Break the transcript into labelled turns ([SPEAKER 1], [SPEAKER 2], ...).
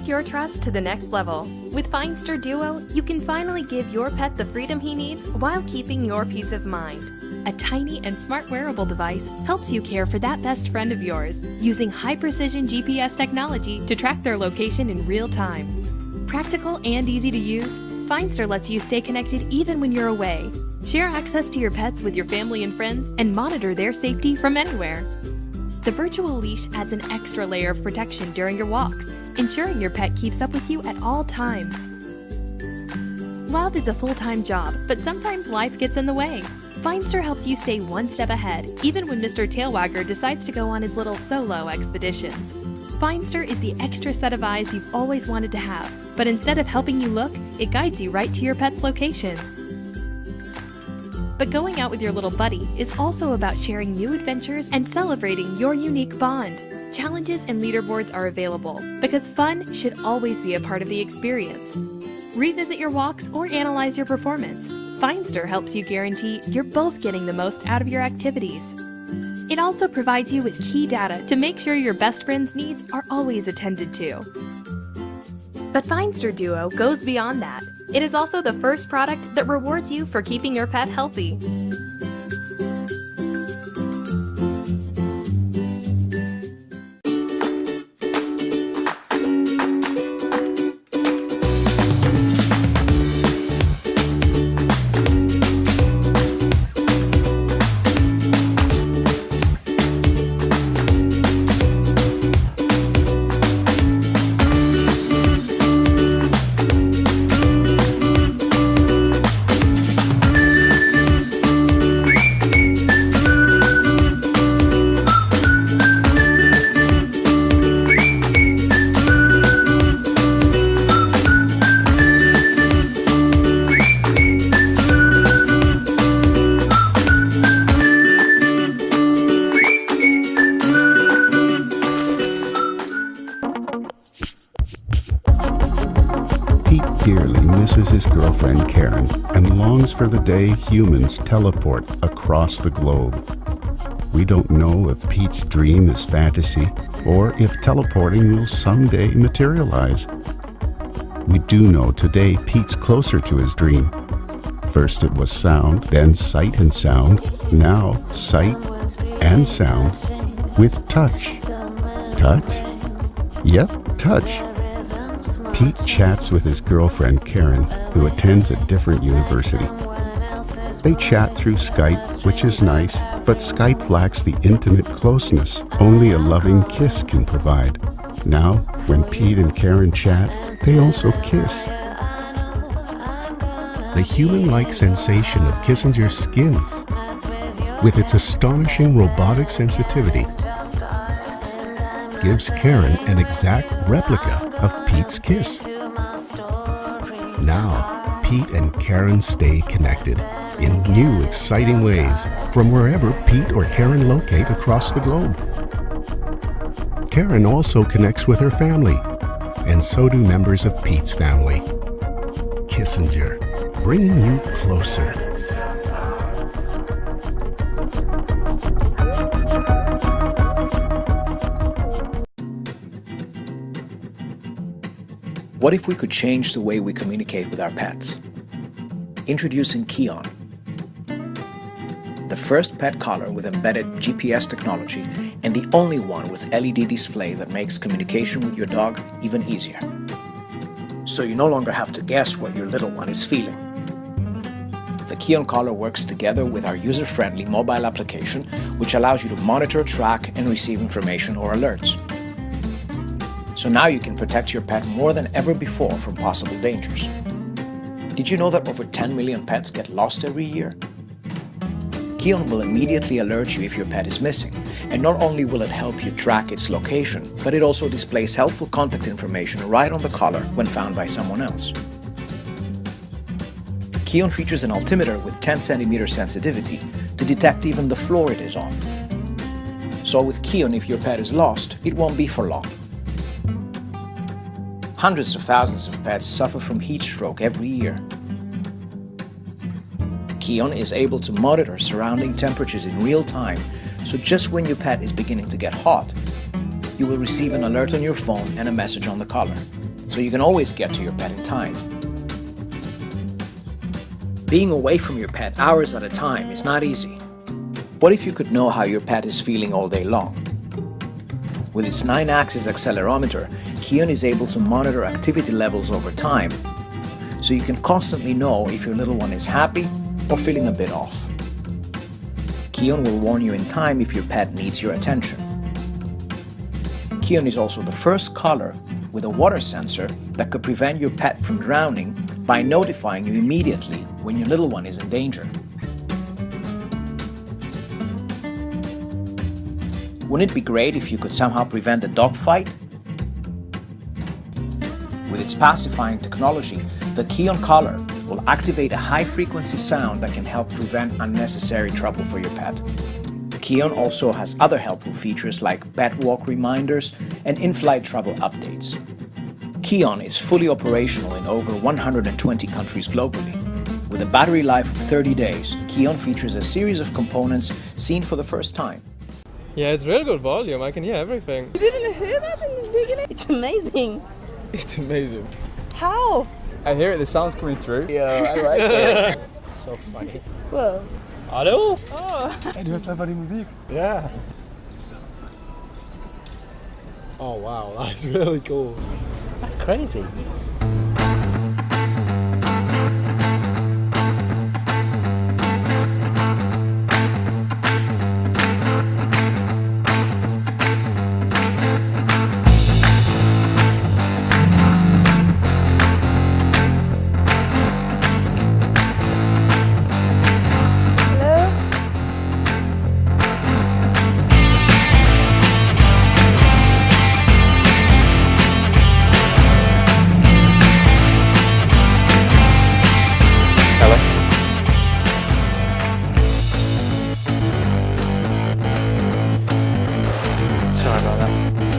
[SPEAKER 1] Take your trust to the next level. With Finester Duo, you can finally give your pet the freedom he needs while keeping your peace of mind. A tiny and smart wearable device helps you care for that best friend of yours, using high-precision GPS technology to track their location in real time. Practical and easy to use, Finester lets you stay connected even when you're away. Share access to your pets with your family and friends and monitor their safety from anywhere. The virtual leash adds an extra layer of protection during your walks, ensuring your pet keeps up with you at all times. Love is a full-time job, but sometimes life gets in the way. Finester helps you stay one step ahead, even when Mr. Tailwagger decides to go on his little solo expeditions. Finester is the extra set of eyes you've always wanted to have, but instead of helping you look, it guides you right to your pet's location. But going out with your little buddy is also about sharing new adventures and celebrating your unique bond. Challenges and leaderboards are available, because fun should always be a part of the experience. Revisit your walks or analyze your performance. Finester helps you guarantee you're both getting the most out of your activities. It also provides you with key data to make sure your best friend's needs are always attended to. But Finester Duo goes beyond that. It is also the first product that rewards you for keeping your pet healthy.
[SPEAKER 2] Dearly misses his girlfriend Karen and longs for the day humans teleport across the globe. We don't know if Pete's dream is fantasy or if teleporting will someday materialize. We do know today Pete's closer to his dream. First it was sound, then sight and sound, now sight and sound with touch. Touch? Yep, touch. Pete chats with his girlfriend Karen, who attends a different university. They chat through Skype, which is nice, but Skype lacks the intimate closeness only a loving kiss can provide. Now, when Pete and Karen chat, they also kiss. The human-like sensation of Kissinger's skin, with its astonishing robotic sensitivity, gives Karen an exact replica of Pete's kiss. Now, Pete and Karen stay connected in new, exciting ways from wherever Pete or Karen locate across the globe. Karen also connects with her family, and so do members of Pete's family. Kissinger, bringing you closer.
[SPEAKER 3] What if we could change the way we communicate with our pets? Introducing Keon, the first pet collar with embedded GPS technology and the only one with LED display that makes communication with your dog even easier. So you no longer have to guess what your little one is feeling. The Keon collar works together with our user-friendly mobile application, which allows you to monitor, track, and receive information or alerts. So now you can protect your pet more than ever before from possible dangers. Did you know that over 10 million pets get lost every year? Keon will immediately alert you if your pet is missing, and not only will it help you track its location, but it also displays helpful contact information right on the collar when found by someone else. Keon features an altimeter with 10 cm sensitivity to detect even the floor it is on. So with Keon, if your pet is lost, it won't be for long. Hundreds of thousands of pets suffer from heat stroke every year. Keon is able to monitor surrounding temperatures in real time, so just when your pet is beginning to get hot, you will receive an alert on your phone and a message on the collar. so you can always get to your pet in time. Being away from your pet hours at a time is not easy. What if you could know how your pet is feeling all day long? With its 9-axis accelerometer, Kion is able to monitor activity levels over time, so you can constantly know if your little one is happy or feeling a bit off. Kion will warn you in time if your pet needs your attention. Kion is also the first collar with a water sensor that could prevent your pet from drowning by notifying you immediately when your little one is in danger. Wouldn't it be great if you could somehow prevent a dog fight? With its pacifying technology, the Kion collar will activate a high-frequency sound that can help prevent unnecessary trouble for your pet. Kion also has other helpful features like pet walk reminders and in-flight travel updates. Kion is fully operational in over 120 countries globally. With a battery life of 30 days, Kion features a series of components seen for the first time.
[SPEAKER 4] Yeah, it's real good volume. I can hear everything.
[SPEAKER 5] You didn't hear that in the beginning? It's amazing.
[SPEAKER 6] It's amazing.
[SPEAKER 5] How?
[SPEAKER 6] I hear it, the sound's coming through.
[SPEAKER 3] Yeah, I like it.
[SPEAKER 6] It's so funny.
[SPEAKER 5] Whoa.
[SPEAKER 4] Hallo?
[SPEAKER 6] Hey, du hörst einfach die Musik.
[SPEAKER 7] Yeah. Oh wow, that's really cool.
[SPEAKER 4] That's crazy. Sorry about that.